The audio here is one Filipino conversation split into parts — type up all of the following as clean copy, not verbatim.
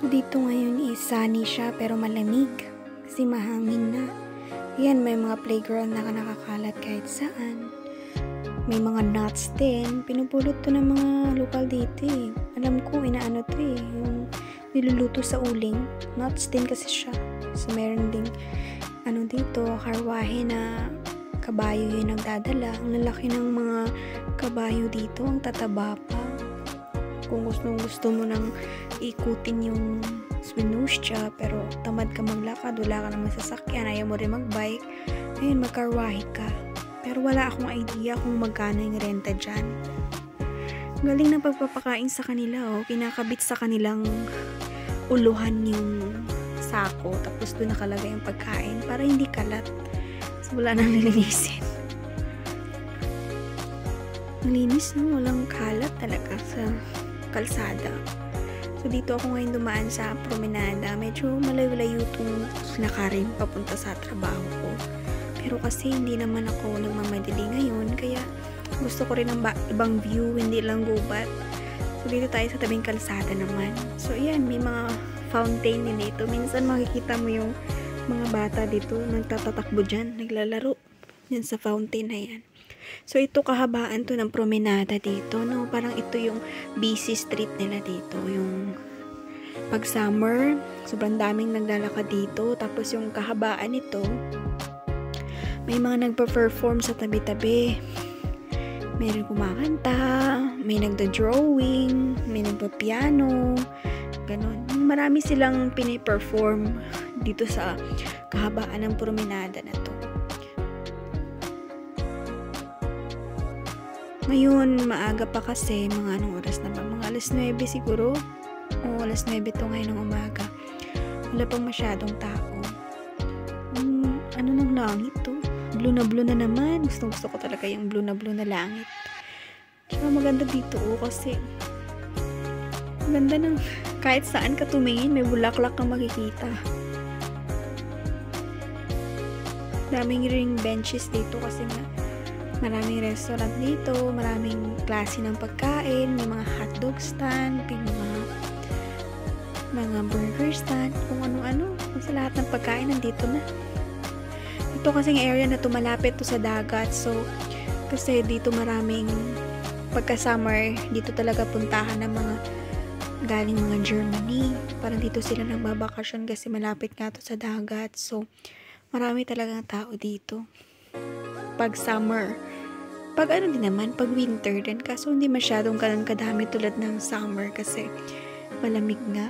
So, dito ngayon is sunny siya pero malamig kasi mahangin na. Yan, may mga playground na nakakalat kahit saan. May mga nuts din. Pinupulot to ng mga lokal dito eh. Alam ko, inaano to eh. Yung niluluto sa uling. Nuts din kasi siya. So, meron ding ano dito, karwahe na kabayo yung nagdadala. Ang lalaki ng mga kabayo dito. Ang tataba pa. Kung gusto mo nang ikutin yung Swinushya, pero tamad ka maglakad, wala ka namang sasakyan, ayaw mo rin magbike, ayun, magkarwahe ka. Pero wala akong idea kung magkano yung renta dyan. Galing ng pagpapakain sa kanila, oh. Kinakabit sa kanilang uluhan yung sako, tapos doon nakalagay yung pagkain para hindi kalat. So, wala nang nilinisin. Malinis, no? Walang kalat talaga sa kalsada. So, dito ako ngayon dumaan sa promenada. Medyo malayo-layo itong lakarin papunta sa trabaho ko. Pero kasi hindi naman ako nagmamadali ngayon, kaya gusto ko rin ng ibang view, hindi lang gubat. So, dito tayo sa tabing kalsada naman. So, ayan, may mga fountain din dito. Minsan makikita mo yung mga bata dito, nagtatatakbo dyan, naglalaro. Yan sa fountain na yan. So, ito kahabaan to ng promenada dito, no? Parang ito yung busy street nila dito. Yung pag summer, sobrang daming naglalakad dito. Tapos yung kahabaan nito, may mga nagpa-perform sa tabi-tabi. May kumakanta, may nagda-drawing, may nagpa-piano, ganun. Marami silang piniperform dito sa kahabaan ng promenada na to. Ngayon, maaga pa kasi, mga anong oras na ba? Mga alas 9 siguro? O, alas 9 to ngayon ng umaga. Wala pang masyadong tao. Ano ng langit to? Blue na naman. Gusto ko talaga yung blue na langit. Tsaka maganda dito, kasi maganda ng kahit saan ka tumingin, may bulaklak kang makikita. Daming ring benches dito kasi nga maraming restaurant dito, maraming klase ng pagkain, may mga hotdog stand, may mga burger stand, kung ano-ano. Sa lahat ng pagkain nandito na. Ito kasing area na tumalapit to sa dagat, so kasi dito maraming pagka-summer, dito talaga puntahan ng mga galing mga Germany. Parang dito sila nagbabakasyon kasi malapit nga to sa dagat. So, marami talagang tao dito. Pag summer. Pag ano din naman, pag winter din. Kaso hindi masyadong kadami tulad ng summer kasi malamig nga.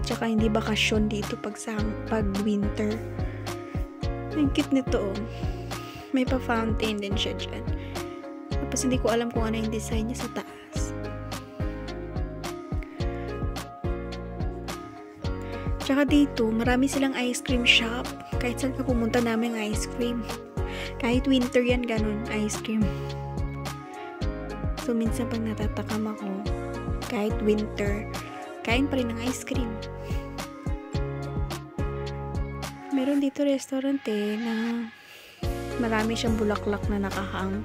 Tsaka hindi bakasyon dito pag winter. Ang cute nito, oh. May pa-fountain din siya dyan. Tapos hindi ko alam kung ano yung design niya sa taas. Tsaka dito, marami silang ice cream shop. Kahit saan ka pumunta namin ice cream. Kahit winter yan, ganun, ice cream. So, minsan pag natatakam ako, kahit winter, kain pa rin ng ice cream. Meron dito restaurant na marami siyang bulaklak na nakahang.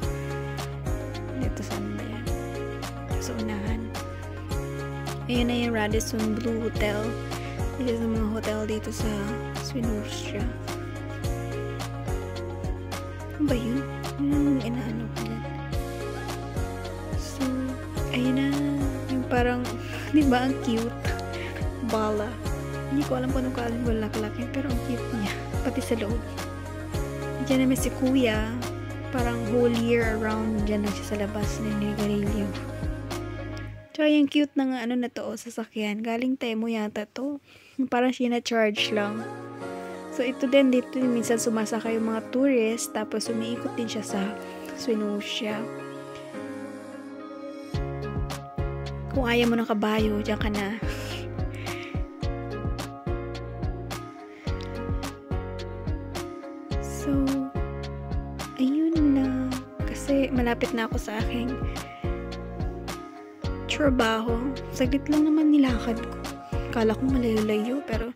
Dito, saan ba yan? Sa unahan. Ayun na yung Radisson Blu Hotel. Ito sa mga hotel dito sa Swinushya. Ano ba yun? Ano inaano ko dyan? So, ayun na. Yung parang, di ba ang cute? Bala. Hindi ko alam kung anong kaling bulaklak yun, pero ang cute niya. Pati sa loob. Diyan naman si Kuya. Parang whole year around dyan na siya sa labas na niligarilyo. Tsaka yung cute ng ano na to, sasakyan. Galing Temo yata to. Parang siya na-charge lang. So, ito din dito, minsan sumasakay yung mga tourist, tapos umiikot din siya sa Swinushya. Kung ayaw mo ng kabayo, dyan ka na. So, ayun na. Kasi malapit na ako sa aking trabaho. Saglit lang naman nilakad ko. Kala ko malayo-layo, pero